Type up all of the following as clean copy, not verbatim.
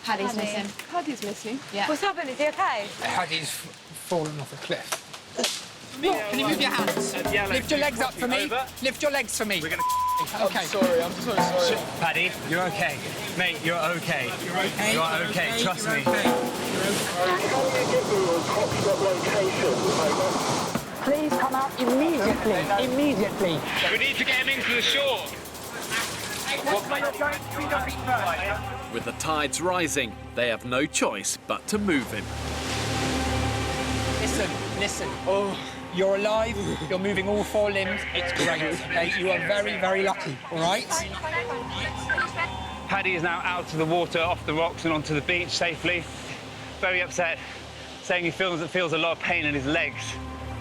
Paddy's missing. Paddy's missing? Yeah. What's happened? Is he okay? Paddy's fallen off a cliff. Can you move your hands? Lift your legs up for me. Lift your legs for me. We're gonna. Okay. I'm so sorry. Paddy, you're okay. Mate, you're okay. You're okay. You are okay, trust me. Please come out immediately. Immediately. We need to get him into the shore. With the tides rising, they have no choice but to move him. Listen. Oh, you're alive. You're moving all 4 limbs. It's great. Okay, you are very, very lucky. All right. Paddy is now out of the water, off the rocks and onto the beach safely. Very upset, saying he feels a lot of pain in his legs.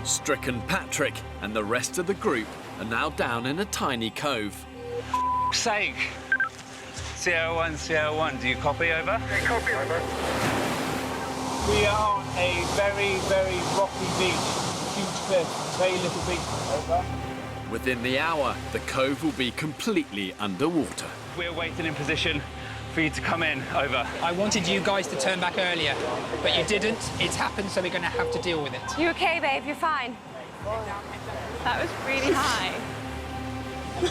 Stricken Patrick and the rest of the group are now down in a tiny cove. For sake. Sierra 1, do you copy, over? Okay, copy, over. We are on a very, very rocky beach. Huge cliff, very little beach, over. Within the hour, the cove will be completely underwater. We're waiting in position for you to come in, over. I wanted you guys to turn back earlier, but you didn't. It's happened, so we're going to have to deal with it. You okay, babe? You're fine. That was really high.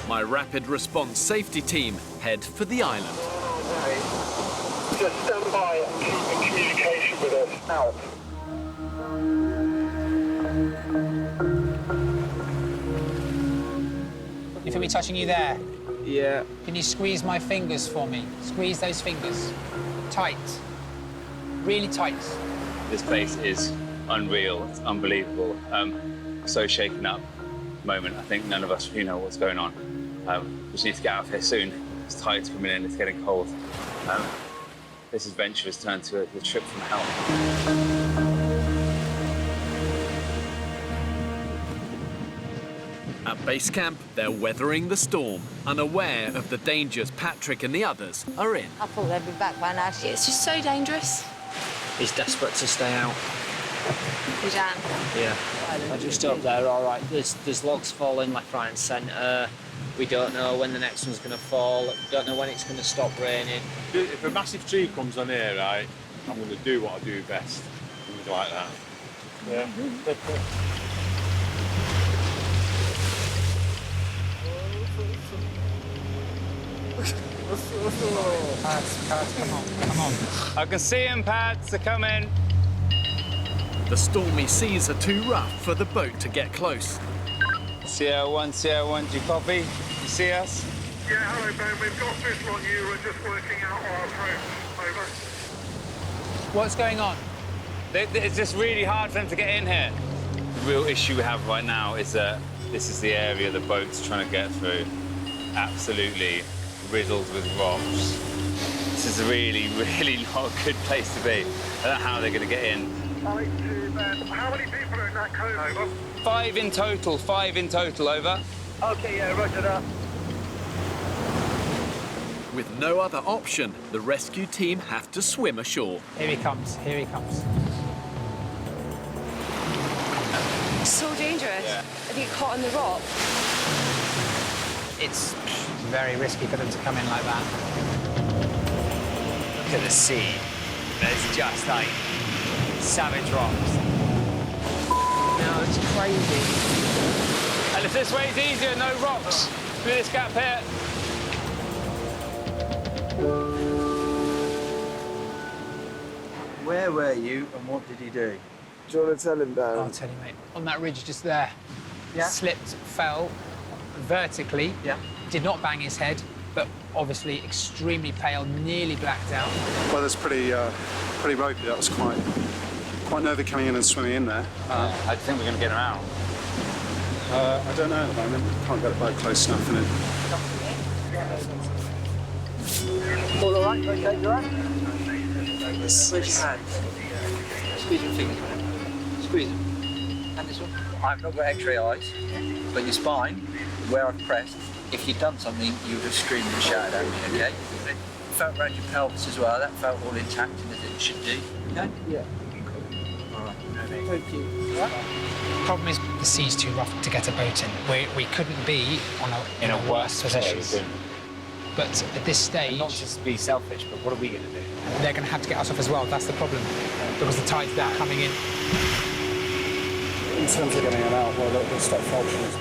My rapid response safety team head for the island. Just stand by and keep in communication with us. Out. You feel me touching you there? Yeah. Can you squeeze my fingers for me? Squeeze those fingers. Tight. Really tight. This place is unreal, it's unbelievable. So shaken up moment. I think none of us really know what's going on. We just need to get out of here soon. It's tides coming in, it's getting cold. This adventure has turned to a trip from hell. At base camp, they're weathering the storm, unaware of the dangers Patrick and the others are in. I thought they'd be back by now. It's just so dangerous. He's desperate to stay out. You Dan? Yeah. I just hope they're all right. There's logs falling left, right and centre. We don't know when the next one's going to fall. We don't know when it's going to stop raining. If a massive tree comes on here, right, I'm going to do what I do best. Things like that. Yeah. Pads, come on. I can see him, Pads, they're coming. The stormy seas are too rough for the boat to get close. Sierra 1, do you copy? You see us? Yeah, hello, Ben. We've got this one. You were just working out our approach. Over. What's going on? It's just really hard for them to get in here. The real issue we have right now is that this is the area the boat's trying to get through. Absolutely riddled with rocks. This is really, really not a good place to be. I don't know how they're going to get in. Right to Ben. How many people are in that cove? Over. 5 in total, over. Okay, yeah, roger that. With no other option, the rescue team have to swim ashore. Here he comes. It's so dangerous. Yeah. If you get caught on the rock. It's very risky for them to come in like that. Look at the sea. There's just like savage rocks. No, it's crazy. And if this way's easier, no rocks through this gap here. Where were you and what did you do? Do you want to tell him, Dan? I'll tell you, mate. On that ridge just there. Yeah. Slipped, fell vertically. Yeah. Did not bang his head, but obviously extremely pale, nearly blacked out. Well, that's pretty ropey. That was quite nervy coming in and swimming in there. How do you think we're going to get him out? I don't know at the moment. Can't get the boat close enough in it. All right? Okay, you're right? Squeeze your hands. Squeeze your fingers. Squeeze them. And this one. I've not got X-ray eyes, but your spine, where I've pressed, if you'd done something, you would have screamed and shouted at me, okay? It felt around your pelvis as well. That felt all intact and as it should do. Okay? Yeah. All right. Thank you. All right? The problem is the sea's too rough to get a boat in. We couldn't be in a worse position. But at this stage... Not just to be selfish, but what are we going to do? They're going to have to get us off as well. That's the problem. Because the tide's there coming in. In terms of getting it out, well, they'll stop functions.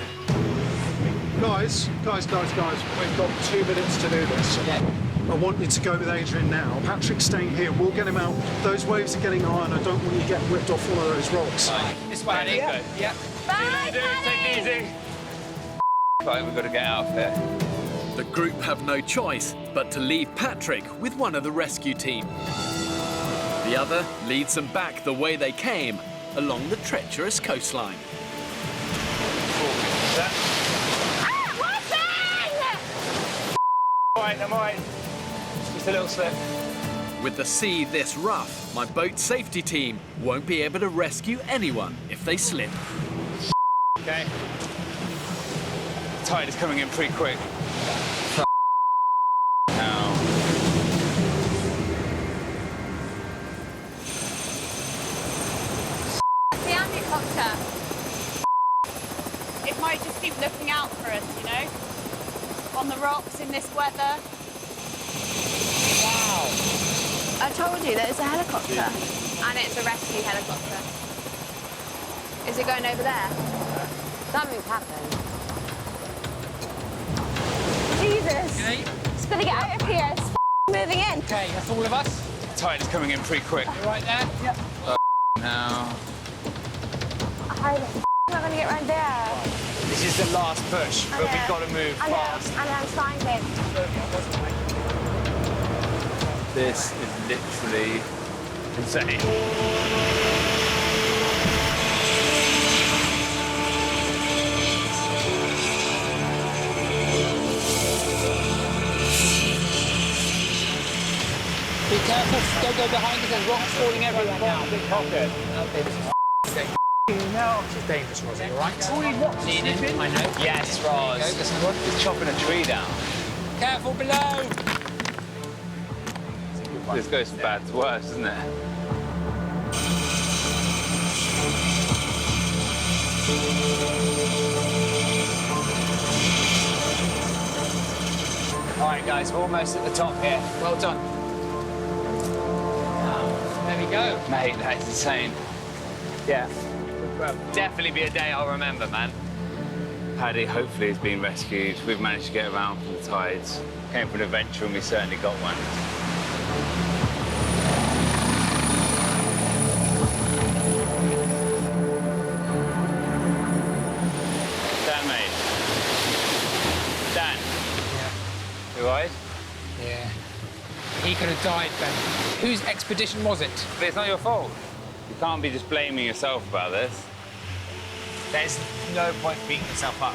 Guys, we've got 2 minutes to do this. Yeah. I want you to go with Adrian now. Patrick's staying here. We'll get him out. Those waves are getting high, and I don't want you getting whipped off one of those rocks. This way, yeah. Yeah. Bye, Take it easy. Right, we've got to get out of here. The group have no choice but to leave Patrick with one of the rescue team. The other leads them back the way they came, along the treacherous coastline. I'm all right. Just a little slip. With the sea this rough, my boat safety team won't be able to rescue anyone if they slip. Okay. The tide is coming in pretty quick. Now. The helicopter. It might just keep looking out for us, you know? On the rocks in this weather. Wow. I told you that it's a helicopter. And it's a rescue helicopter. Is it going over there? Something's happened. Jesus. Okay. It's gonna get out of here. It's moving in. Okay, that's all of us. The tide is coming in pretty quick. You right there? Yep. Now. I'm not gonna get right there. This is the last push, but we've got to move fast. And I'm trying it. This is literally insane. Be careful. Don't go behind because there's rocks falling everywhere now. No, this is dangerous, Rosie, all right? Leaning, I know. Yes, Roz. There you go, listen, everyone. It's chopping a tree down. Careful below. This goes from bad to worse, isn't it? All right, guys, we're almost at the top here. Well done. There we go. Mate, that is insane. Yeah. Definitely be a day I'll remember, man. Paddy hopefully has been rescued. We've managed to get around from the tides. Came for an adventure and we certainly got one. Dan, mate. Dan. Yeah. You all right? Yeah. He could have died, Ben. Whose expedition was it? But it's not your fault. You can't be just blaming yourself about this. There's no point beating yourself up.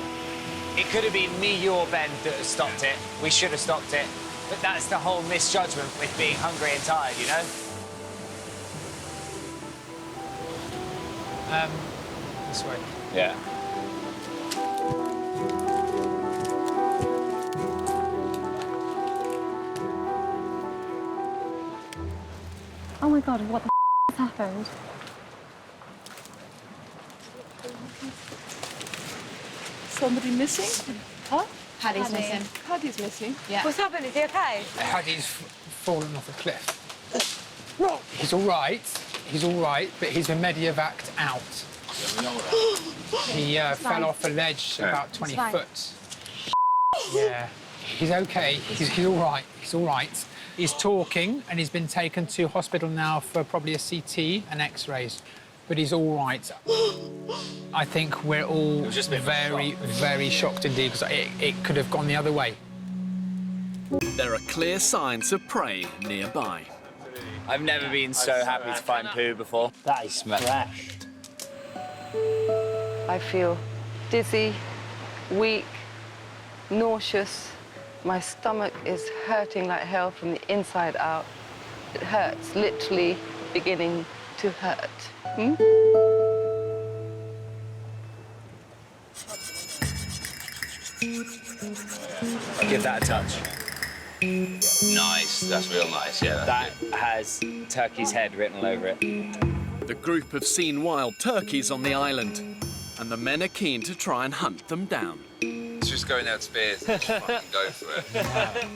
It could have been me, you, or Ben that have stopped it. We should have stopped it. But that's the whole misjudgment with being hungry and tired, you know? This way. Yeah. Oh my God, what the has happened? Somebody missing? Huh? Paddy's missing. Paddy's missing. Yeah. What's happened? Is he okay? Paddy's fallen off a cliff. He's all right. He's all right, but he's been medevaced out. He fell off a ledge about 20 foot. Yeah. He's okay. He's all right. He's all right. He's talking, and he's been taken to hospital now for probably a CT and X-rays. But he's all right. I think we're all very, very shocked indeed, because it could have gone the other way. There are clear signs of prey nearby. I've never been so happy to find poo before. That is fresh. I feel dizzy, weak, nauseous. My stomach is hurting like hell from the inside out. It hurts, literally beginning to hurt. Give that a touch. Nice. That's real nice, yeah. That has turkey's head written all over it. The group have seen wild turkeys on the island, and the men are keen to try and hunt them down. Let's just go in there with spears and just fucking go for it.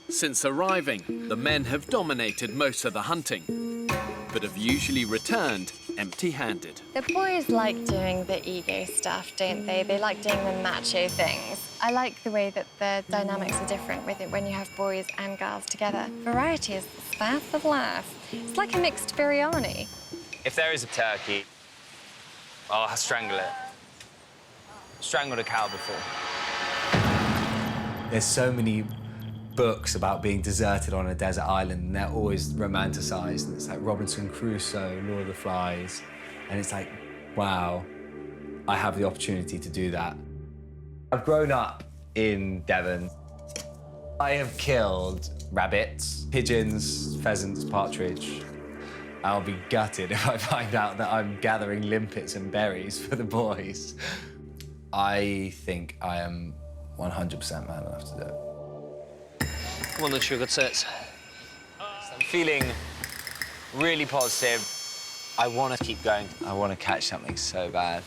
Since arriving, the men have dominated most of the hunting, but have usually returned empty-handed. The boys like doing the ego stuff, don't they? They like doing the macho things. I like the way that the dynamics are different with it when you have boys and girls together. Variety is the spice of life. It's like a mixed biryani. If there is a turkey, I'll strangle it. Strangled a cow before. There's so many books about being deserted on a desert island, and they're always romanticized. And it's like Robinson Crusoe, Lord of the Flies, and it's like, wow, I have the opportunity to do that. I've grown up in Devon. I have killed rabbits, pigeons, pheasants, partridge. I'll be gutted if I find out that I'm gathering limpets and berries for the boys. I think I am 100% man enough to do it. Come on, the sugar tits. I'm feeling really positive. I want to keep going. I want to catch something so bad.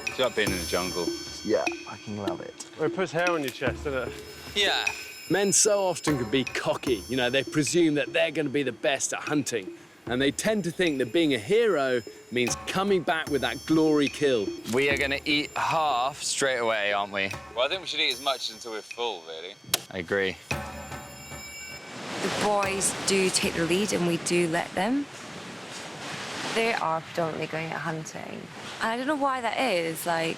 Do you like being in the jungle? Yeah, I can love it. Well, it puts hair on your chest, doesn't it? Yeah. Men so often can be cocky. You know, they presume that they're going to be the best at hunting. And they tend to think that being a hero means coming back with that glory kill. We are going to eat half straight away, aren't we? Well, I think we should eat as much until we're full, really. I agree. The boys do take the lead and we do let them. They are predominantly going out hunting. And I don't know why that is. Like,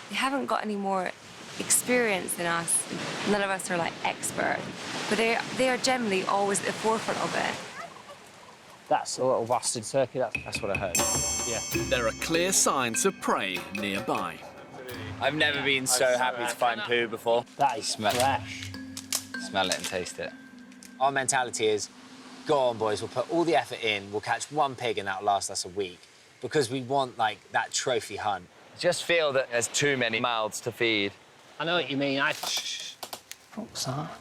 they haven't got any more experience than us. None of us are, like, expert. But they are generally always at the forefront of it. That's a little bastard turkey, that's what I heard. Yeah. There are clear signs of prey nearby. I've never been so happy to find poo before. That is fresh. Smell it and taste it. Our mentality is, go on, boys, we'll put all the effort in, we'll catch one pig and that'll last us a week, because we want, like, that trophy hunt. I just feel that there's too many mouths to feed. I know what you mean. What's that?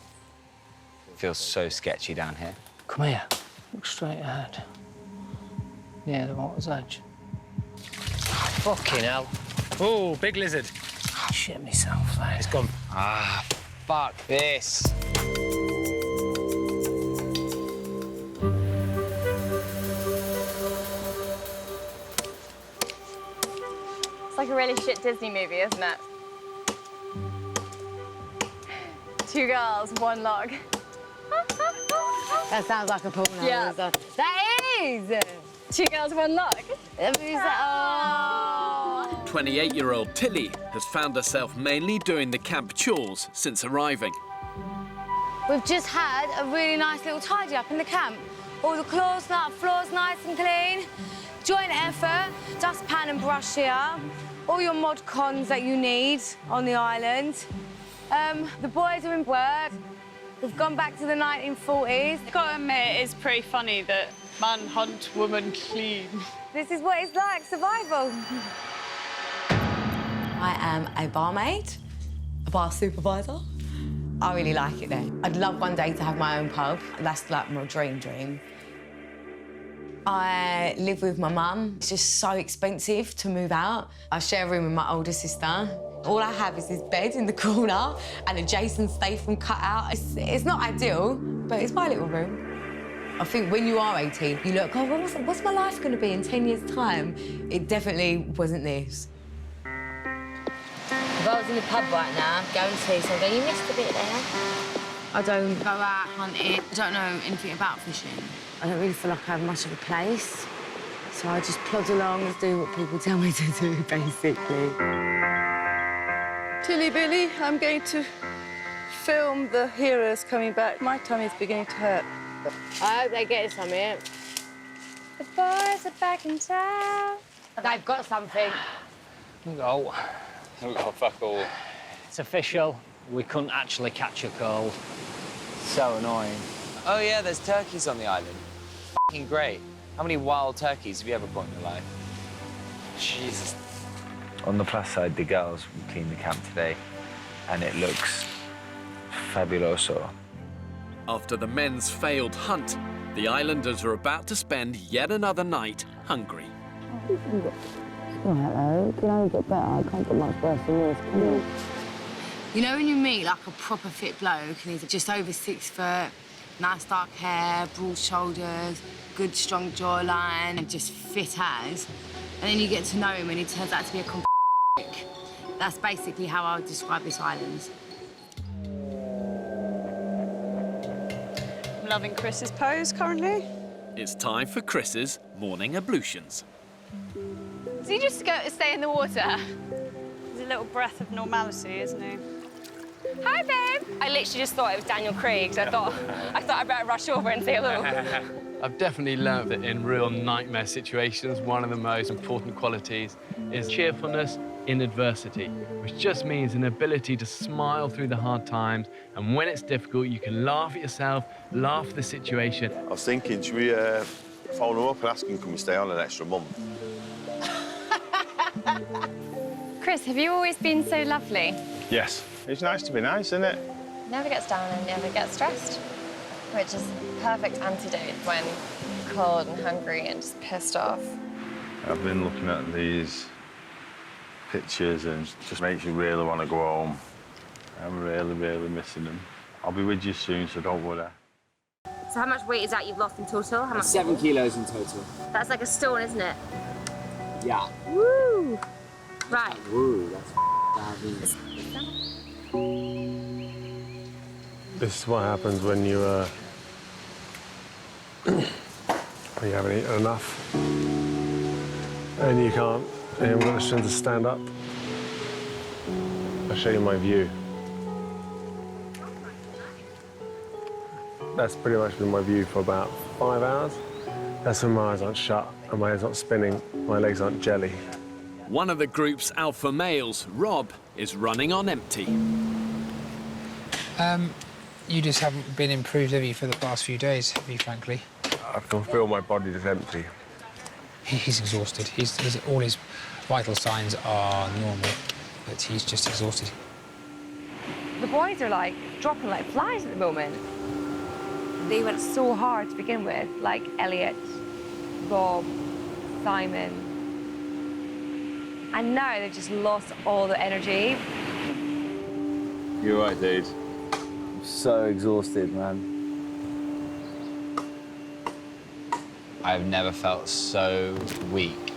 It feels so sketchy down here. Come here. Look straight ahead. Yeah, the water's edge. Fucking hell. Oh, big lizard. I shit myself there. It's gone. Ah, fuck this. It's like a really shit Disney movie, isn't it? 2 girls, 1 log. That sounds like a porno. Yeah. That is! 2 girls, 1 log. That means that, oh. 28-year-old Tilly has found herself mainly doing the camp chores since arriving. We've just had a really nice little tidy up in the camp. All the floors nice and clean. Joint effort, dustpan and brush here. All your mod cons that you need on the island. The boys are in work. We've gone back to the 1940s. Gotta admit, it's pretty funny that man hunt, woman clean. This is what it's like, survival. I am a barmaid, a bar supervisor. I really like it there. I'd love one day to have my own pub. That's like my dream. I live with my mum. It's just so expensive to move out. I share a room with my older sister. All I have is this bed in the corner and a Jason Statham cutout. It's not ideal, but it's my little room. I think when you are 18, you look, oh, what's my life going to be in 10 years' time? It definitely wasn't this. If I was in the pub right now, going to see something, you missed a bit there. I don't go out hunting. I don't know anything about fishing. I don't really feel like I have much of a place. So I just plod along and do what people tell me to do, basically. Tilly Billy, I'm going to film the heroes coming back. My tummy's beginning to hurt. I hope they get something. The boys are back in town. They've got something. Go. We've got fuck all. It's official. We couldn't actually catch a cold. So annoying. Oh, yeah, there's turkeys on the island. Fucking great. How many wild turkeys have you ever caught in your life? Jesus. On the plus side, the girls cleaned the camp today, and it looks fabuloso. After the men's failed hunt, the islanders are about to spend yet another night hungry. Oh, hello. Can only get better. I can't get much worse than this. Come on. You know when you meet like a proper fit bloke and he's just over 6 foot, nice dark hair, broad shoulders, good strong jawline, and just fit as, and then you get to know him and he turns out to be a complete dick. That's basically how I would describe this island. I'm loving Chris's pose currently. It's time for Chris's morning ablutions. Does he just stay in the water? He's a little breath of normality, isn't he? Hi, babe. I literally just thought it was Daniel Craig, so I thought I'd better rush over and say hello. I've definitely learned that in real nightmare situations, one of the most important qualities is cheerfulness in adversity, which just means an ability to smile through the hard times, and when it's difficult, you can laugh at yourself, laugh at the situation. I was thinking, should we phone him up and ask him, can we stay on an extra month? Chris, have you always been so lovely? Yes. It's nice to be nice, isn't it? Never gets down and never gets stressed, which is perfect antidote when cold and hungry and just pissed off. I've been looking at these pictures and it just makes you really want to go home. I'm really, really missing them. I'll be with you soon, so don't worry. So how much weight is that you've lost in total? How much? 7 kilos in total. That's like a stone, isn't it? Yeah. Woo! Right. Woo, that's This is what happens when you haven't eaten enough and you haven't got the strength to stand up. I'll show you my view. That's pretty much been my view for about 5 hours. That's when my eyes aren't shut and my head's not spinning, my legs aren't jelly. One of the group's alpha males, Rob, is running on empty. You just haven't been improved, have you, for the past few days, have you, frankly? I can feel my body just empty. He's exhausted. All his vital signs are normal, but he's just exhausted. The boys are like dropping like flies at the moment. They went so hard to begin with, like Elliot, Rob, Simon. And now they've just lost all the energy. You're right, dude. I'm so exhausted, man. I've never felt so weak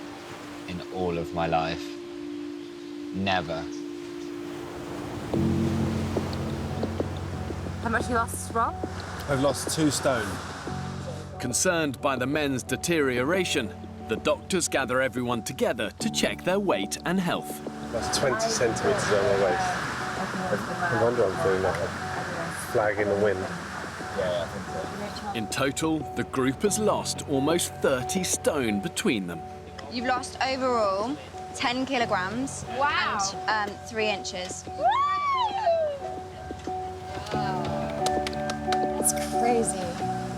in all of my life. Never. How much you lost, Rob? I've lost 2 stone. Concerned by the men's deterioration, the doctors gather everyone together to check their weight and health. That's 20 centimetres on my waist. No wonder I'm feeling like a flag in the wind. Yeah, I think so. In total, the group has lost almost 30 stone between them. You've lost overall 10 kilograms and 3 inches. That's crazy.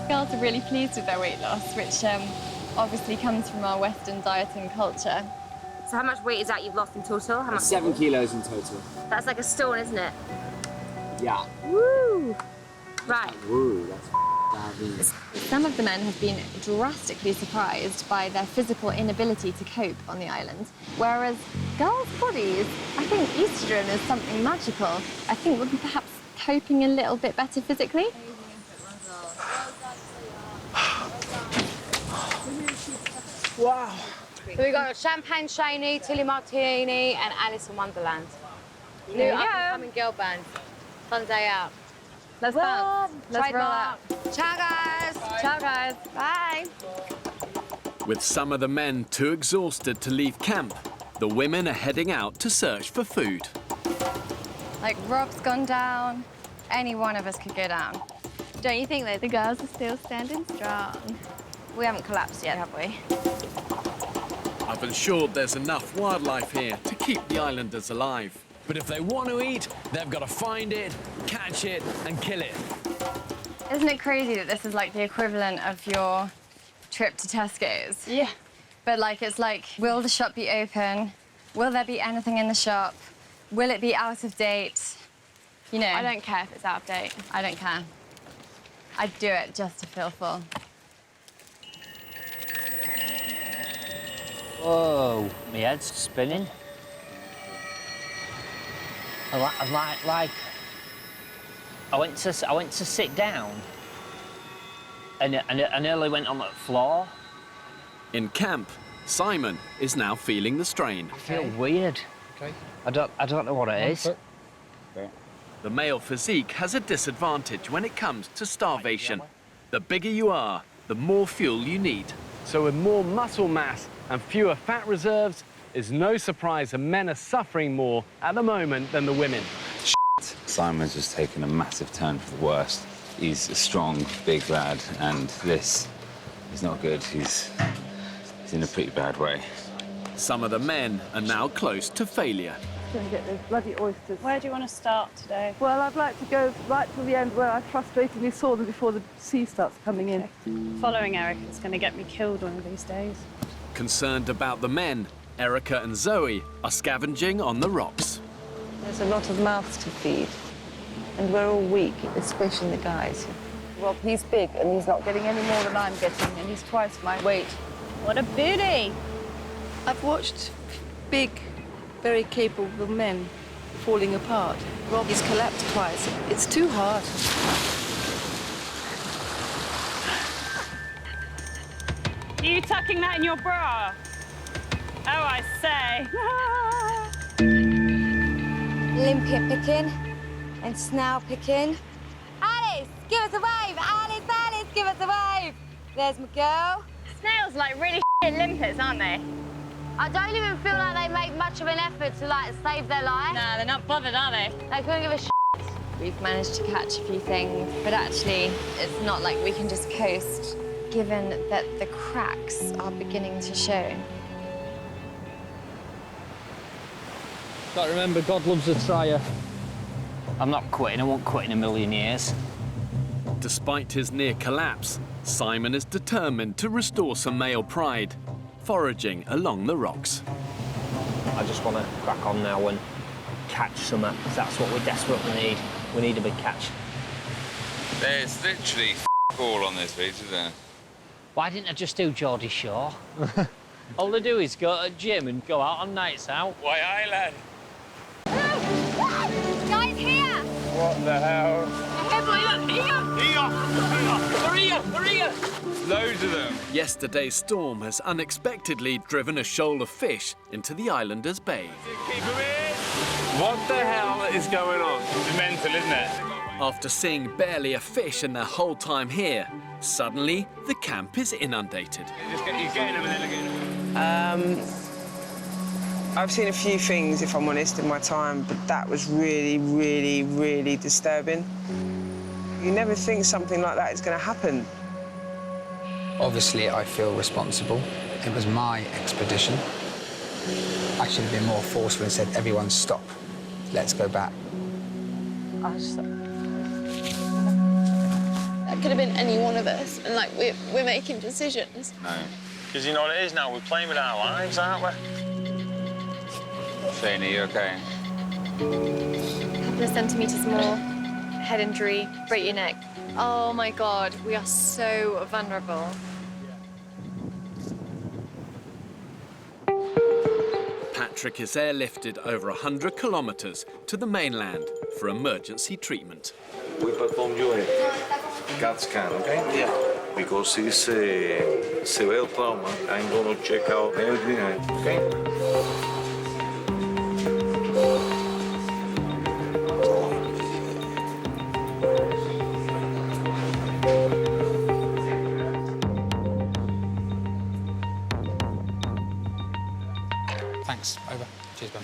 Girls are really pleased with their weight loss, which obviously comes from our Western dieting culture. So how much weight is that you've lost in total? How much? 7 kilos in total. That's like a stone, isn't it? Yeah. Woo! Right. Woo, that's Some of the men have been drastically surprised by their physical inability to cope on the island, whereas girls' bodies, I think estrogen is something magical. I think would be perhaps coping a little bit better physically. Wow. So we got Champagne Shiny, Tilly Martini, and Alice in Wonderland. New up-and-coming girl band. Fun day out. Let's bounce. Let's roll out. Ciao, guys. Ciao, guys. Bye. With some of the men too exhausted to leave camp, the women are heading out to search for food. Like, Rob's gone down. Any one of us could go down. Don't you think that the girls are still standing strong? We haven't collapsed yet, have we? I've ensured there's enough wildlife here to keep the islanders alive. But if they want to eat, they've got to find it, catch it, and kill it. Isn't it crazy that this is like the equivalent of your trip to Tesco's? Yeah. But like, it's like, will the shop be open? Will there be anything in the shop? Will it be out of date? You know. I don't care if it's out of date. I don't care. I'd do it just to feel full. Whoa, my head's spinning. I went to sit down, and I nearly went on the floor. In camp, Simon is now feeling the strain. I feel weird. Okay. I don't know what it is. The male physique has a disadvantage when it comes to starvation. The bigger you are, the more fuel you need. So with more muscle mass and fewer fat reserves, it's no surprise that men are suffering more at the moment than the women. Simon's just taken a massive turn for the worst. He's a strong, big lad, and this is not good. He's in a pretty bad way. Some of the men are now close to failure. Going to get those bloody oysters. Where do you want to start today? Well, I'd like to go right till the end where I frustratingly saw them before the sea starts coming in. Following Eric is going to get me killed one of these days. Concerned about the men, Erica and Zoe are scavenging on the rocks. There's a lot of mouths to feed, and we're all weak, especially the guys. Rob, he's big, and he's not getting any more than I'm getting, and he's twice my weight. What a beauty! I've watched big, very capable men falling apart. Rob has collapsed twice. It's too hard. Are you tucking that in your bra? Oh, I say. Limpia picking and snail picking. Alice, give us a wave! Alice, Alice, give us a wave! There's my girl. Snails like really limpets, aren't they? I don't even feel like they make much of an effort to like save their life. Nah, they're not bothered, are they? They couldn't give a shit. We've managed to catch a few things, but actually it's not like we can just coast, given that the cracks are beginning to show. Got to remember, God loves a trier. I'm not quitting. I won't quit in a million years. Despite his near collapse, Simon is determined to restore some male pride, foraging along the rocks. I just want to crack on now and catch something. That's what we desperately need. We need a big catch. There's literally all on this beach, isn't there? Why didn't I just do Geordie Shore? All they do is go to the gym and go out on nights out. White Island. Guys, here! What the hell? They're here! Loads of them. Yesterday's storm has unexpectedly driven a shoal of fish into the islanders' bay. Keep them in. What the hell is going on? It's mental, isn't it? After seeing barely a fish in their whole time here, suddenly the camp is inundated. You're getting them and then getting them. I've seen a few things, if I'm honest, in my time, but that was really, really, really disturbing. You never think something like that is going to happen. Obviously, I feel responsible. It was my expedition. I should have been more forceful and said, everyone stop. Let's go back. That could have been any one of us, and like we're making decisions. No. Because you know what it is now, we're playing with our lives, aren't we? Shane, are you okay? A couple of centimetres more, head injury, break your neck. Oh my God, we are so vulnerable. Patrick is airlifted over 100 kilometres to the mainland for emergency treatment. We performed you a CAT scan, okay? Yeah. Because it's severe trauma. I'm going to check out everything, okay? Thanks. Over. Cheers, Ben.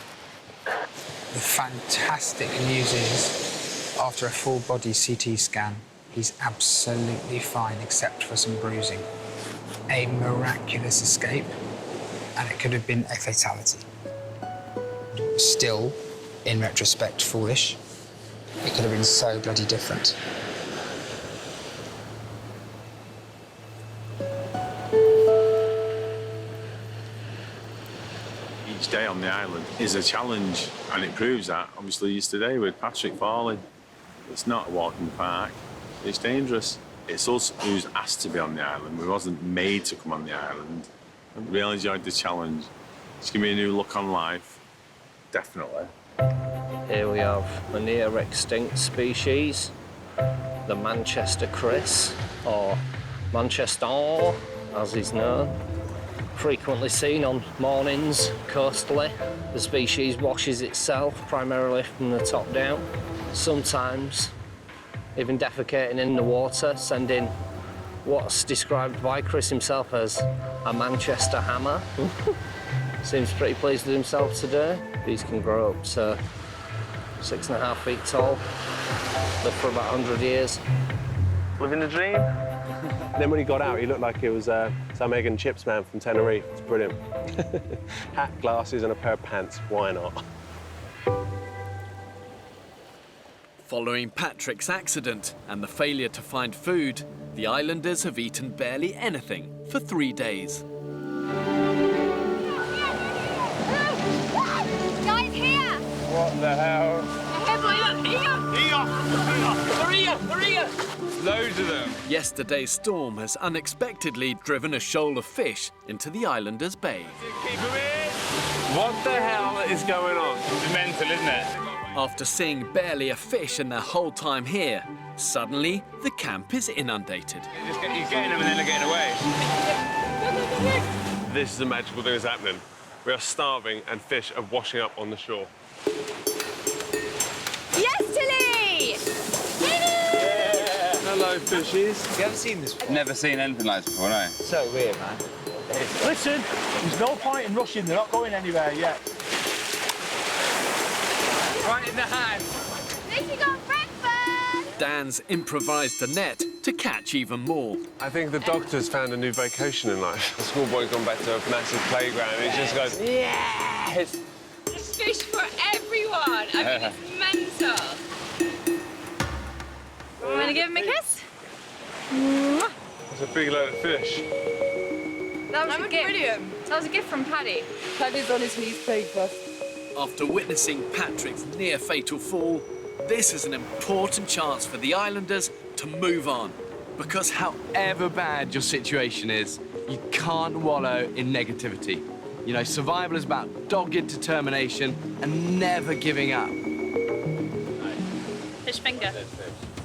The fantastic news is, after a full-body CT scan, he's absolutely fine except for some bruising. A miraculous escape, and it could have been a fatality. Still, in retrospect, foolish. It could have been so bloody different. Each day on the island is a challenge, and it proves that, obviously, yesterday with Patrick falling. It's not a walk in the park. It's dangerous. It's us who's asked to be on the island. We wasn't made to come on the island. I really enjoyed the challenge. It's given me a new look on life, definitely. Here we have a near extinct species, the Manchester Chris, or Manchester as he's known. Frequently seen on mornings coastally. The species washes itself primarily from the top down, sometimes even defecating in the water, sending what's described by Chris himself as a Manchester hammer. Seems pretty pleased with himself today. These can grow up to 6.5 feet tall, live for about 100 years. Living the dream. Then when he got out, he looked like he was some egg and chips man from Tenerife. It's brilliant. Hat, glasses, and a pair of pants. Why not? Following Patrick's accident and the failure to find food, the islanders have eaten barely anything for 3 days. Guys, here! What the hell? Here! Loads of them. Yesterday's storm has unexpectedly driven a shoal of fish into the islanders' bay. Keep them in. What the hell is going on? It's mental, isn't it? After seeing barely a fish in their whole time here, suddenly the camp is inundated. You're getting them and then they're getting away. This is a magical thing that's happening. We are starving and fish are washing up on the shore. Yes, Tilly! Hello, fishies. You haven't seen this before? Never seen anything like this before, no. So weird, man. Listen, there's no point in rushing. They're not going anywhere yet. Right in the hand. Lizzie got breakfast! Dan's improvised a net to catch even more. I think the doctor's found a new vocation in life. The schoolboy's gone back to a massive playground and he just goes, yes! There's fish for everyone. I mean, it's mental. Want to give him a kiss? It's a big load of fish. That was a gift. Brilliant. That was a gift from Paddy. Paddy's on his knees playing first. After witnessing Patrick's near-fatal fall, this is an important chance for the islanders to move on. Because however bad your situation is, you can't wallow in negativity. You know, survival is about dogged determination and never giving up. Fish finger.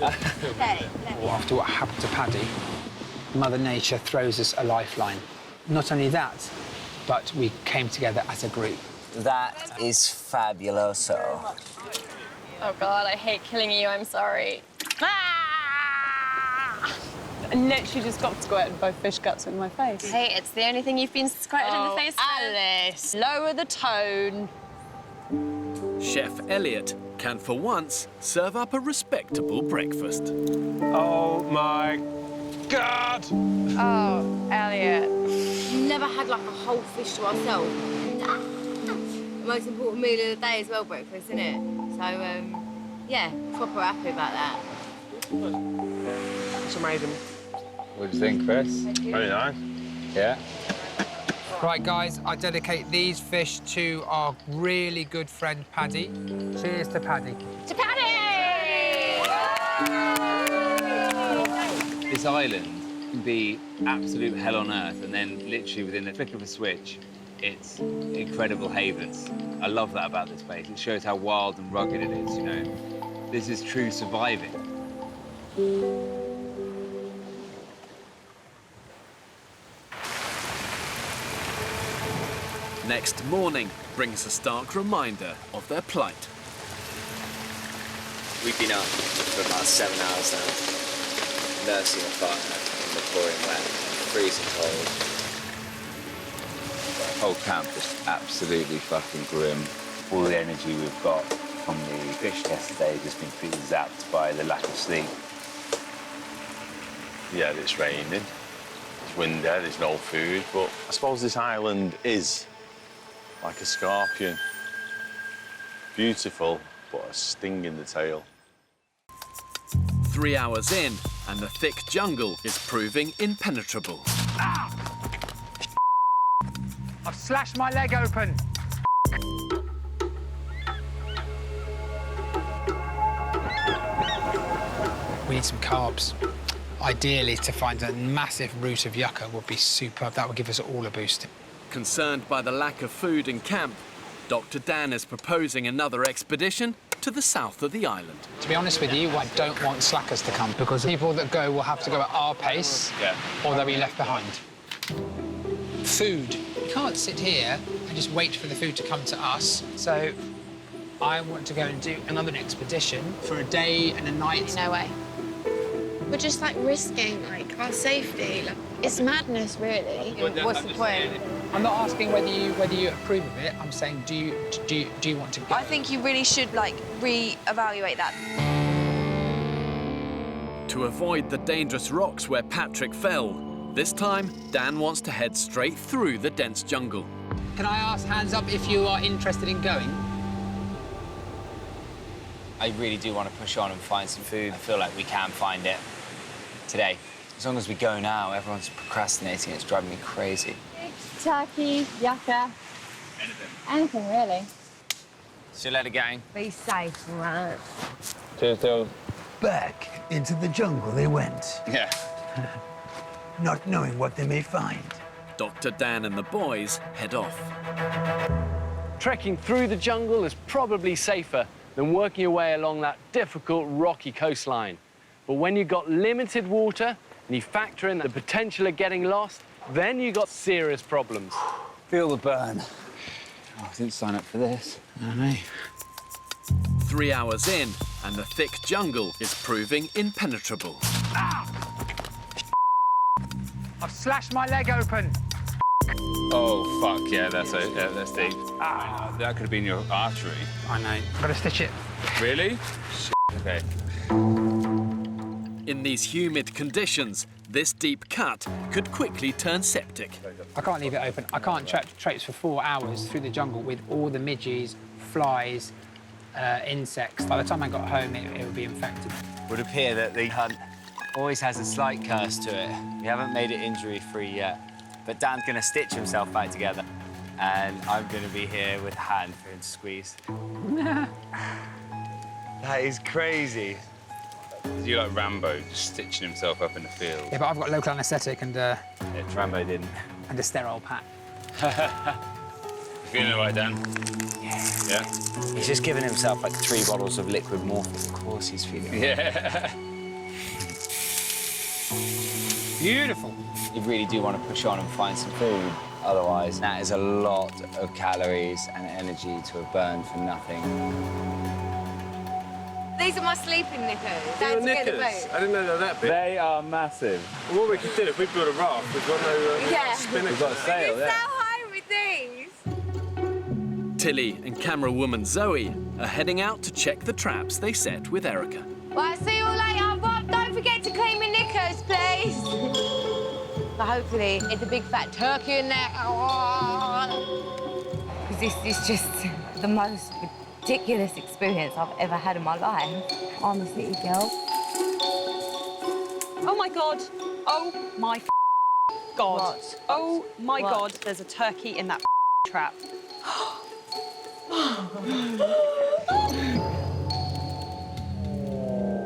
After what happened to Paddy, Mother Nature throws us a lifeline. Not only that, but we came together as a group. That is fabuloso. Oh, God, I hate killing you. I'm sorry. I literally just got squirted by fish guts in my face. Hey, it's the only thing you've been squirted in the face with. Alice, lower the tone. Chef Elliot can, for once, serve up a respectable breakfast. Oh, my God! Oh, Elliot. Never had like a whole fish to ourselves. The most important meal of the day as well, breakfast, isn't it? So, yeah, proper happy about that. It's amazing. What do you think, Chris? Very nice. Yeah? Right, guys, I dedicate these fish to our really good friend, Paddy. Cheers to Paddy. To Paddy! This island can be absolute hell on earth, and then literally within the flick of a switch, it's incredible havens. I love that about this place. It shows how wild and rugged it is, you know. This is true surviving. Next morning brings a stark reminder of their plight. We've been up for about 7 hours now, nursing a partner in the pouring wet, freezing cold. The whole camp is absolutely fucking grim. All the energy we've got from the fish test today has been completely zapped by the lack of sleep. Yeah, it's raining, it's windy, there's no food, but I suppose this island is like a scorpion. Beautiful, but a sting in the tail. 3 hours in, and the thick jungle is proving impenetrable. Ah! I've slashed my leg open. We need some carbs. Ideally, to find a massive root of yucca would be superb. That would give us all a boost. Concerned by the lack of food in camp, Dr. Dan is proposing another expedition to the south of the island. To be honest with you, I don't want slackers to come because people that go will have to go at our pace or they'll be left behind. Food. You can't sit here and just wait for the food to come to us. So I want to go and do another expedition for a day and a night. No way. We're just like risking like our safety. Like, it's madness, really. What's the point? I'm not asking whether you approve of it. I'm saying, do you want to go? I think you really should like re-evaluate that. To avoid the dangerous rocks where Patrick fell, this time Dan wants to head straight through the dense jungle. Can I ask hands up if you are interested in going? I really do want to push on and find some food. I feel like we can find it today. As long as we go now, everyone's procrastinating. It's driving me crazy. Turkey, yucca. Anything, really. See you later, gang. Be safe, right? Cheers. Back into the jungle they went. Yeah. Not knowing what they may find. Dr. Dan and the boys head off. Trekking through the jungle is probably safer than working your way along that difficult, rocky coastline. But when you've got limited water and you factor in the potential of getting lost, then you've got serious problems. Feel the burn. Oh, I didn't sign up for this. I know. 3 hours in, and the thick jungle is proving impenetrable. I've slashed my leg open. Oh, fuck, yeah, that's deep. That could have been your artery. I know. I've got to stitch it. Really? Okay. In these humid conditions, this deep cut could quickly turn septic. I can't leave it open. I can't traipse for 4 hours through the jungle with all the midges, flies, insects. By the time I got home, it would be infected. It would appear that the hunt always has a slight curse to it. We haven't made it injury-free yet. But Dan's going to stitch himself back together, and I'm going to be here with a hand for him to squeeze. That is crazy. You like Rambo, just stitching himself up in the field. Yeah, but I've got local anaesthetic and... Rambo didn't. And a sterile pack. Feeling all right, Dan? Yeah. He's just given himself like 3 bottles of liquid morphine. Of course he's feeling Yeah. Beautiful. You really do want to push on and find some food. Otherwise, that is a lot of calories and energy to have burned for nothing. These are my sleeping knickers. Your Don't get the knickers? boat. I didn't know they were that big. They are massive. What we could do if we build a raft, we've got no Yeah. spinnaker. We've got a sail, It's so high with these. Tilly and camera woman Zoe are heading out to check the traps they set with Erica. Well, see you all later. Bob, don't forget to clean my knickers, please. So hopefully, it's a big fat turkey in there. Because this is just the most ridiculous experience I've ever had in my life. I'm a city girl. Oh, my God. Oh, my God. What? Oh, my What? God. There's a turkey in that trap.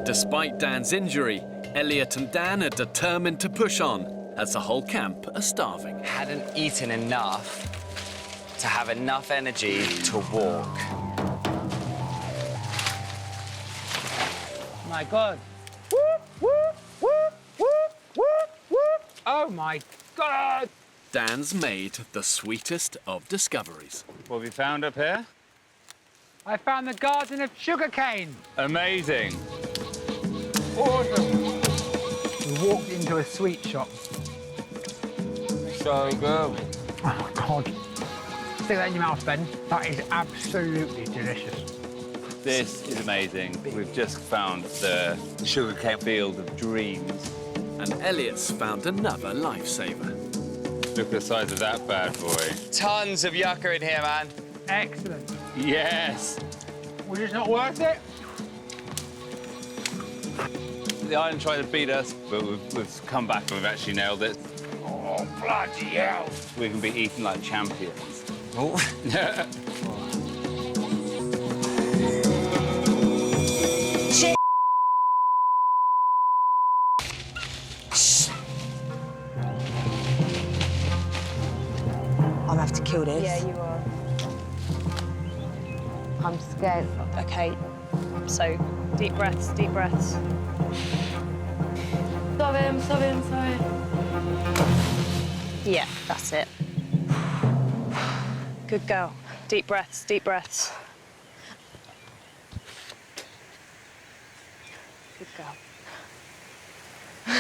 Despite Dan's injury, Elliot and Dan are determined to push on, as the whole camp are starving. Hadn't eaten enough to have enough energy to walk. My God. Whoop, whoop, whoop, whoop, whoop, whoop. Oh, my God. Dan's made the sweetest of discoveries. What have you found up here? I found the garden of sugarcane. Amazing. Awesome. We walked into a sweet shop. So good. Oh, my God. Stick that in your mouth, Ben. That is absolutely delicious. This is amazing. We've just found the sugarcane field of dreams. And Elliot's found another lifesaver. Look at the size of that bad boy. Tons of yucca in here, man. Excellent. Yes. Was it not worth it? The island tried to beat us, but we've come back and we've actually nailed it. Oh, bloody hell. We can be eaten like champions. Oh. Shit. I'm gonna have to kill this. Yeah, you are. I'm scared. Okay, So deep breaths, deep breaths. Sorry. Yeah, that's it. Good girl. Deep breaths, deep breaths. Good girl. I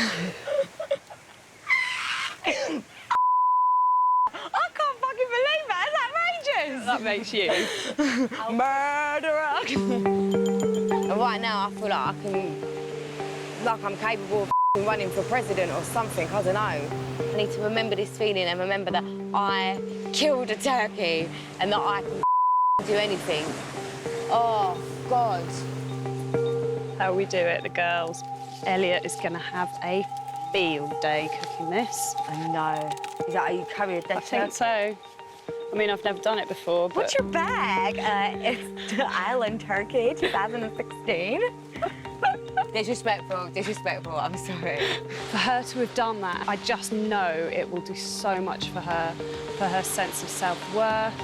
can't fucking believe that. It's outrageous. That makes you. Murderer. Right now, I feel like I'm capable of running for president or something. I don't know. I need to remember this feeling and remember that I killed a turkey and that I can do anything. Oh, God. How we do it, the girls. Elliot is going to have a field day cooking this. I know. Is that how you carry a dead turkey? I think so. I mean, I've never done it before, but... What's your bag? It's the Island Turkey 2016. Disrespectful, I'm sorry. For her to have done that, I just know it will do so much for her sense of self-worth,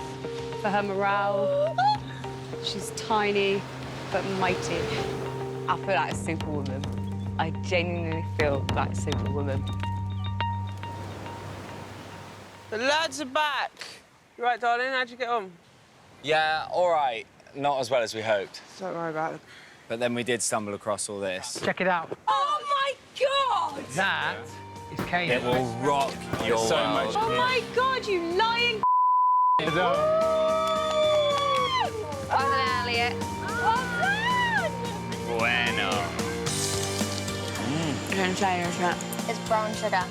for her morale. She's tiny, but mighty. I feel like a superwoman. I genuinely feel like a superwoman. The lads are back. You right, darling? How'd you get on? Yeah, all right. Not as well as we hoped. Don't worry about it. But then we did stumble across all this. Check it out. Oh, my God! That is Kane. It will rock your so world. much. Oh, my God, you lying Well done, Elliot. Well done! Bueno. It's brown sugar.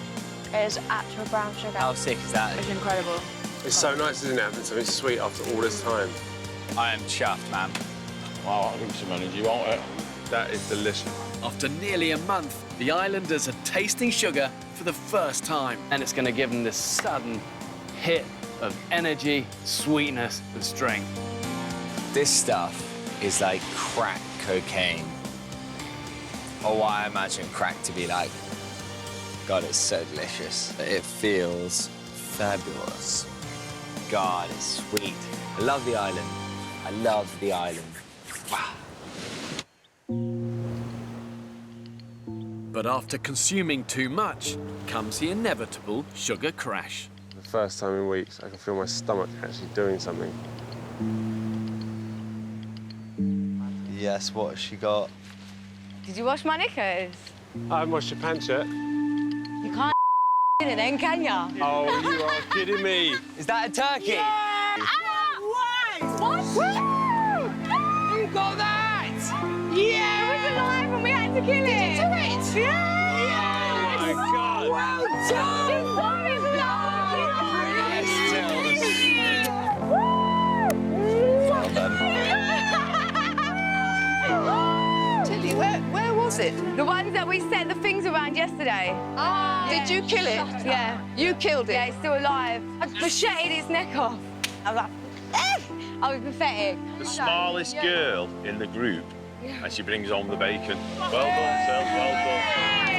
It is actual brown sugar. How sick is that? It's incredible. It's so nice, isn't it, having something sweet after all this time? I am chuffed, man. Wow, I think some energy, won't it? That is delicious. After nearly a month, the islanders are tasting sugar for the first time. And it's going to give them this sudden hit of energy, sweetness, and strength. This stuff is like crack cocaine. Or what I imagine crack to be like. God, it's so delicious. It feels fabulous. God, it's sweet. I love the island. I love the island. Wow. But after consuming too much comes the inevitable sugar crash. The first time in weeks, I can feel my stomach actually doing something. Yes, what has she got? Did you wash my knickers? I haven't washed your pants yet. You can't in it then, can ya? Oh, you are kidding me. Is that a turkey? Yeah! What? You got that? Yeah! It was alive and we had to kill it. Did you do it? Yeah! Oh, my God. Well done! It's Tilly, where was it? The ones that we set the things around yesterday. Oh. Did you kill it? Yeah. You killed it? Yeah, it's still alive. I macheted its neck off. I was like, I was pathetic. The smallest girl in the group, and she brings home the bacon. Well done, Sel, well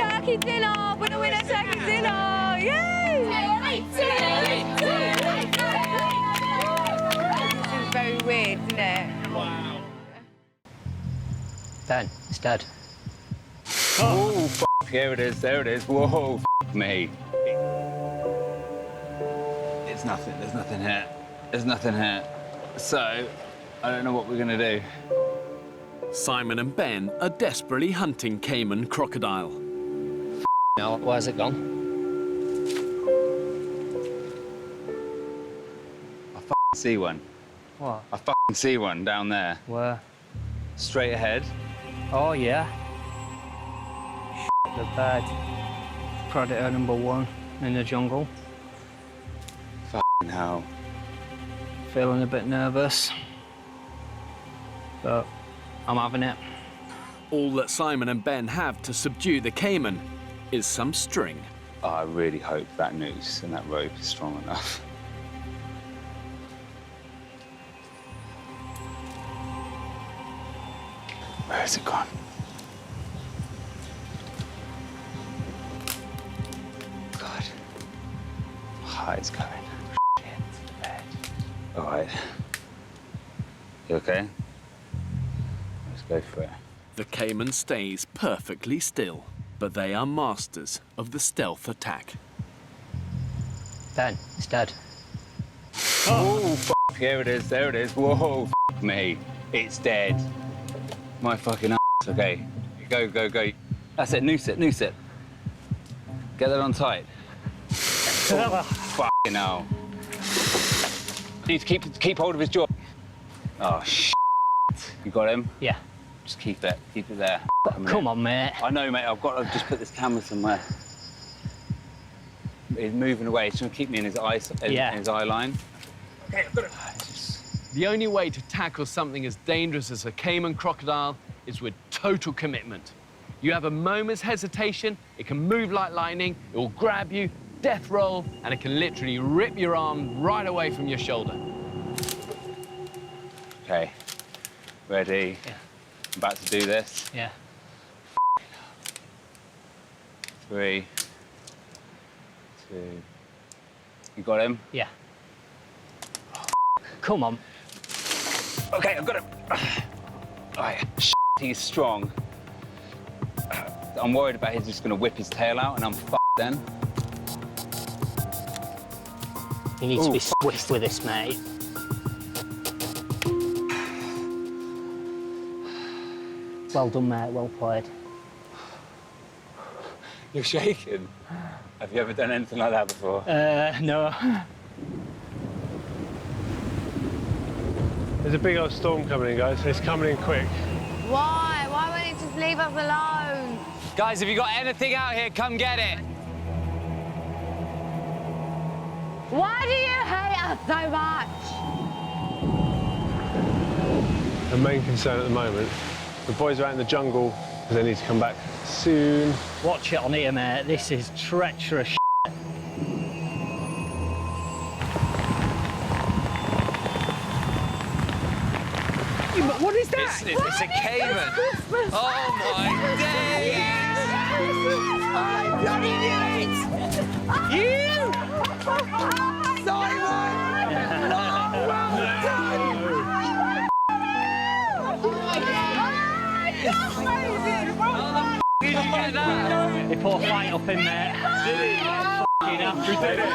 done. Turkey dinner! We're the winner turkey dinner! Yay! This is very weird, isn't it? Wow. Ben, it's dead. Oh, f***. Here it is, there it is. Whoa, f*** me. It's nothing, there's nothing here. There's nothing here. So, I don't know what we're gonna do. Simon and Ben are desperately hunting Cayman crocodile. No, where's it gone? I see one. What? I see one down there. Where? Straight ahead. Oh, yeah. The bed. Predator #1 in the jungle. F***ing hell. Feeling a bit nervous. But I'm having it. All that Simon and Ben have to subdue the Cayman is some string. Oh, I really hope that noose and that rope is strong enough. Where's it gone? God. My heart is going. Shit, the bed. All right. You okay? Let's go for it. The caiman stays perfectly still, but they are masters of the stealth attack. Ben, it's dead. Oh, f***, here it is, there it is. Whoa, f*** me. It's dead. My fucking ass. Okay, go, go, go. That's it, noose it, noose it. Get that on tight. Oh, fucking hell. Need to keep hold of his jaw. Oh, shit. You got him? Yeah. Just keep it there. Come on, mate. I know, mate, I've got to just put this camera somewhere. He's moving away, he's trying to keep me in his eye, in his eye line. Okay, I've got it. The only way to tackle something as dangerous as a caiman crocodile is with total commitment. You have a moment's hesitation, it can move like lightning, it will grab you, death roll, and it can literally rip your arm right away from your shoulder. Okay, ready? Yeah. I'm about to do this. Yeah. 3, 2. You got him? Yeah. Come on. Okay, I've got him. Right. He's strong. I'm worried about he's just going to whip his tail out and I'm f***ed then. You need to be swift with this, mate. Well done, mate. Well played. You're shaking. Have you ever done anything like that before? No. There's a big old storm coming in, guys. It's coming in quick. Why? Why won't you just leave us alone? Guys, if you got anything out here, come get it. Why do you hate us so much? The main concern at the moment, the boys are out in the jungle because they need to come back soon. Watch it on here, mate. This is treacherous shit. What is that? It's a caiman. Oh my days! I bloody knew it! You! Simon! Did you get that? He put a fight up in there. Did he? Fucking hell. We did it.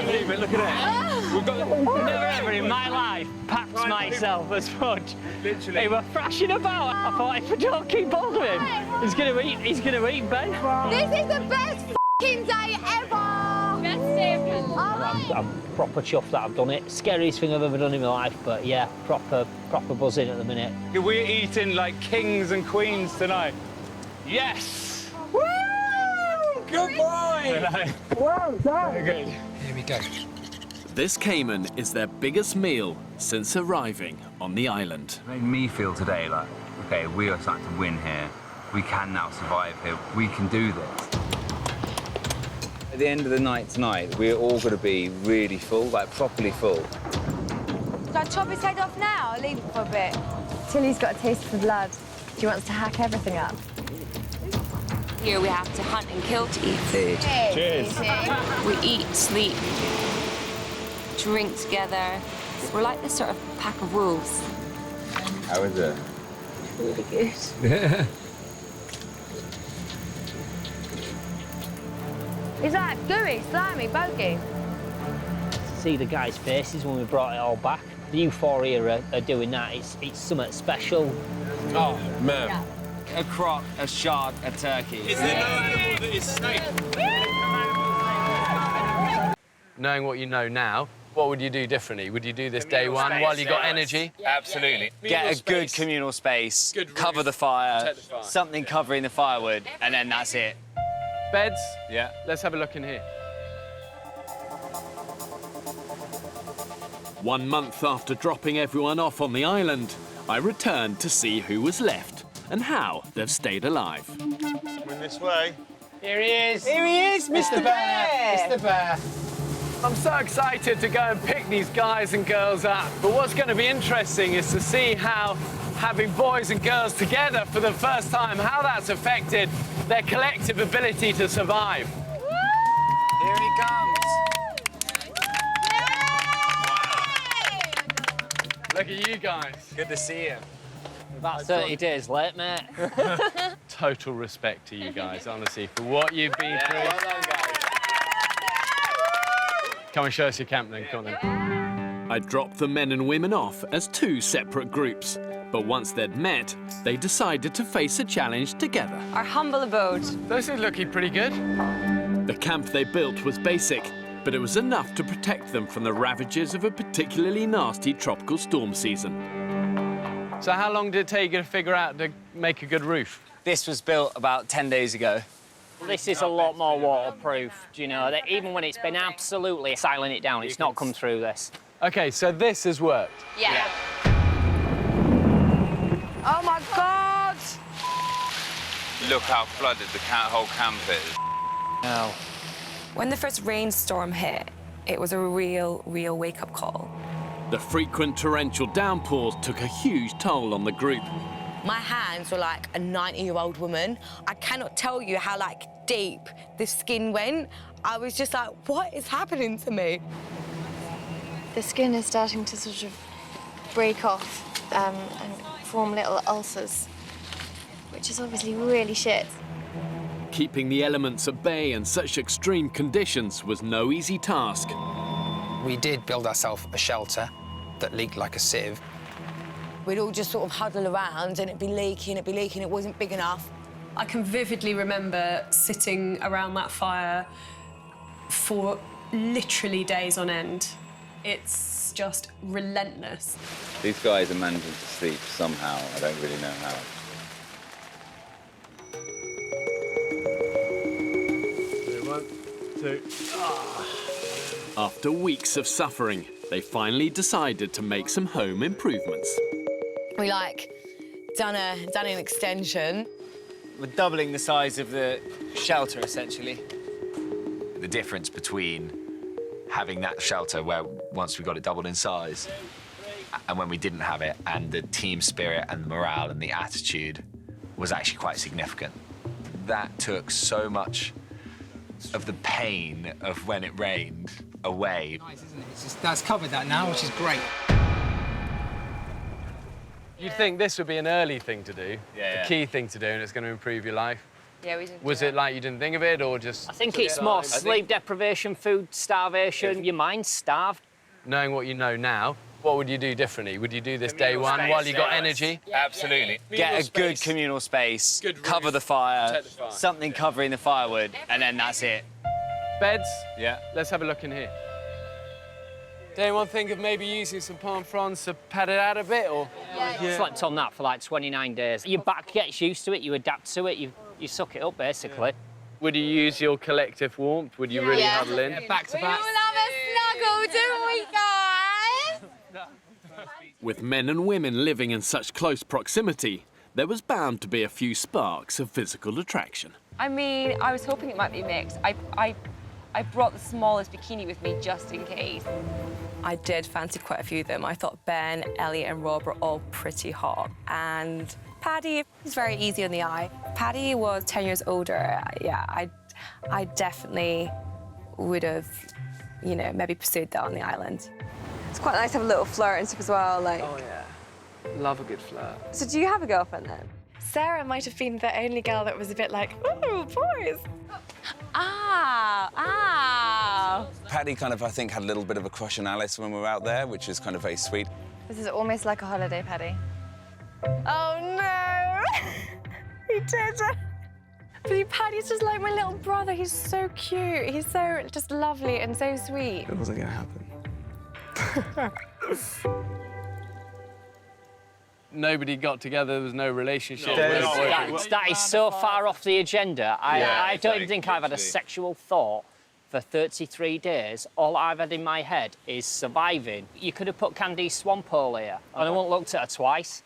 Believe it, look at it. We've got never ever in my life packed myself as much. Literally. They were thrashing about. I thought if I don't keep hold of him, he's gonna eat Ben. This is the best f***ing day ever! Best day of your life. I'm proper chuffed that I've done it. Scariest thing I've ever done in my life, but yeah, proper buzzing at the minute. We're eating like kings and queens tonight. Yes! Woo! Good boy! Well done. Very good. Here we go. This caiman is their biggest meal since arriving on the island. It made me feel today like, okay, we are starting to win here. We can now survive here. We can do this. At the end of the night tonight, we're all going to be really full, like properly full. Should I chop his head off now or leave it for a bit? Tilly's got a taste for blood. She wants to hack everything up. Here we have to hunt and kill to eat food. Cheers. We eat, sleep, drink together. We're like this sort of pack of wolves. How is it? Really good. Yeah. Is that gooey, slimy, bogey? See the guys' faces when we brought it all back. The euphoria are doing that. It's something special. Oh, man. Yeah. A croc, a shark, a turkey. Is there no animal that is safe? Knowing what you know now, what would you do differently? Would you do this day one while you got energy? Absolutely. Get a good communal space, cover the fire, something covering the firewood, and then that's it. Beds? Yeah. Let's have a look in here. 1 month after dropping everyone off on the island, I returned to see who was left and how they've stayed alive. Coming this way. Here he is. Here he is, Mr. Bear. Mr. Bear. I'm so excited to go and pick these guys and girls up. But what's going to be interesting is to see how having boys and girls together for the first time, how that's affected their collective ability to survive. Here he comes. Look at you guys. Good to see you. About 30 days late, mate. Total respect to you guys, honestly, for what you've been through. Well done, guys. Come and show us your camp then, come on then. I dropped the men and women off as 2 separate groups. But once they'd met, they decided to face a challenge together. Our humble abode. This is looking pretty good. The camp they built was basic, but it was enough to protect them from the ravages of a particularly nasty tropical storm season. So how long did it take you to figure out to make a good roof? This was built about 10 days ago. This is a lot more waterproof, do you know, that even when it's been absolutely siling it down, it's not come through this. OK, so this has worked? Yeah. Oh, my God! Look how flooded the whole camp is. No. When the first rainstorm hit, it was a real wake-up call. The frequent torrential downpours took a huge toll on the group. My hands were like a 90-year-old woman. I cannot tell you how, like, deep the skin went. I was just like, what is happening to me? The skin is starting to sort of break off and form little ulcers, which is obviously really shit. Keeping the elements at bay in such extreme conditions was no easy task. We did build ourselves a shelter that leaked like a sieve. We'd all just sort of huddle around and it'd be leaking, it wasn't big enough. I can vividly remember sitting around that fire for literally days on end. It's just relentless. These guys are managing to sleep somehow. I don't really know how. 1, 2. After weeks of suffering, they finally decided to make some home improvements. We, like, done an extension. We're doubling the size of the shelter, essentially. The difference between having that shelter where once we got it doubled in size and when we didn't have it, and the team spirit and the morale and the attitude was actually quite significant. That took so much of the pain of when it rained away. Nice, isn't it? That's covered that now, which is great. You'd think this would be an early thing to do, Yeah. a key thing to do, and it's going to improve your life. Yeah, we didn't. Was it like you didn't think of it, or just... I think it's more sleep deprivation, food starvation. Your mind's starved. Knowing what you know now, what would you do differently? Would you do this day one while you got energy? Absolutely. Get a good communal space, cover the fire, something covering the firewood, and then that's it. Beds? Yeah. Let's have a look in here. Did anyone think of maybe using some palm fronds to pad it out a bit, or...? Yeah. Slept on that for like 29 days. Your back gets used to it, you adapt to it, you suck it up, basically. Would you use your collective warmth? Would you really huddle in? Yeah, back to back. We all have a snuggle, don't we, guys? With men and women living in such close proximity, there was bound to be a few sparks of physical attraction. I mean, I was hoping it might be mixed. I brought the smallest bikini with me just in case. I did fancy quite a few of them. I thought Ben, Elliot and Rob were all pretty hot. And Paddy was very easy on the eye. Paddy was 10 years older. Yeah, I definitely would have, you know, maybe pursued that on the island. It's quite nice to have a little flirt and stuff as well, like... Oh, yeah. Love a good flirt. So do you have a girlfriend then? Sarah might have been the only girl that was a bit like, ooh, boys. Paddy kind of, I think, had a little bit of a crush on Alice when we were out there, which is kind of very sweet. This is almost like a holiday, Paddy. Oh, no! He did it. But Paddy's just like my little brother. He's so cute. He's so just lovely and so sweet. It wasn't going to happen. Nobody got together, there was no relationship. That is so far off the agenda. I don't even think I've had a sexual thought for 33 days. All I've had in my head is surviving. You could have put Candice Swampole here, and I won't looked at her twice.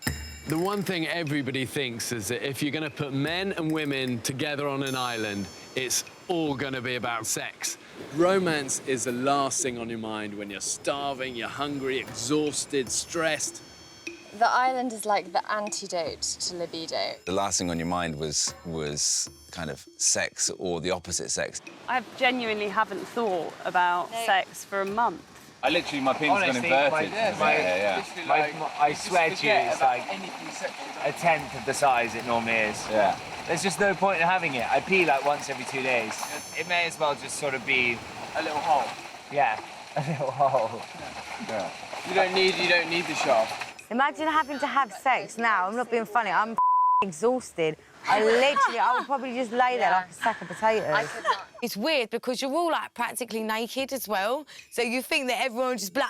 The one thing everybody thinks is that if you're going to put men and women together on an island, it's all going to be about sex. Romance is the last thing on your mind when you're starving, you're hungry, exhausted, stressed. The island is like the antidote to libido. The last thing on your mind was kind of sex or the opposite sex. I genuinely haven't thought about sex for a month. I literally, my pin's gone inverted. I swear to you, it's like a tenth of the size it normally is. Yeah. There's just no point in having it. I pee like once every 2 days. It may as well just sort of be A little hole. yeah, a little hole. Yeah. You don't need the shaft. Imagine having to have sex now. I'm not being funny. I'm exhausted. I would probably just lay there like a sack of potatoes. It's weird because you're all like practically naked as well. So you think that everyone just be like,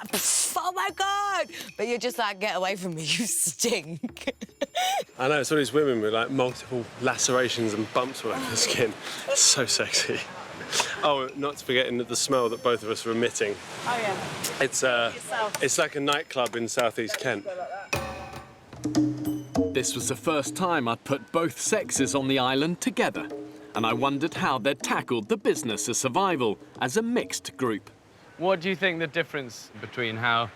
oh my God! But you're just like, get away from me, you stink. I know, it's all these women with like multiple lacerations and bumps all over the skin. It's so sexy. Oh, not forgetting the smell that both of us are emitting. Oh, yeah. It's like a nightclub in southeast Kent. This was the first time I'd put both sexes on the island together, and I wondered how they'd tackled the business of survival as a mixed group. What do you think the difference between how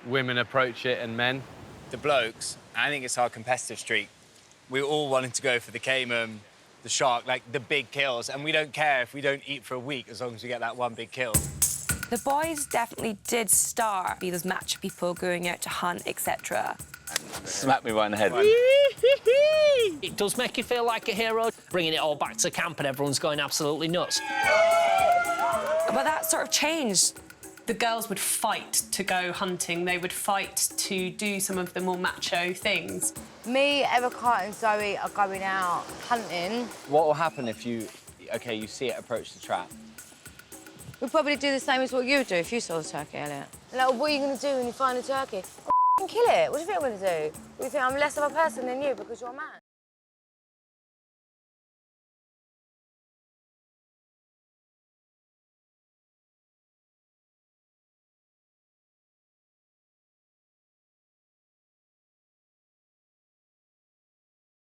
women approach it and men? The blokes, I think it's our competitive streak. We all wanted to go for the caiman, the shark, like the big kills, and we don't care if we don't eat for a week as long as we get that one big kill. The boys definitely did start be those macho people going out to hunt, etc. Smack me right in the head. It does make you feel like a hero, bringing it all back to camp and everyone's going absolutely nuts. But that sort of changed. The girls would fight to go hunting. They would fight to do some of the more macho things. Me, Evercart and Zoe are going out hunting. What will happen if you see it approach the trap? We'd probably do the same as what you would do if you saw a turkey, Elliot. Like, what are you going to do when you find a turkey? Kill it. What do you think I'm going to do? Do you think I'm less of a person than you because you're a man?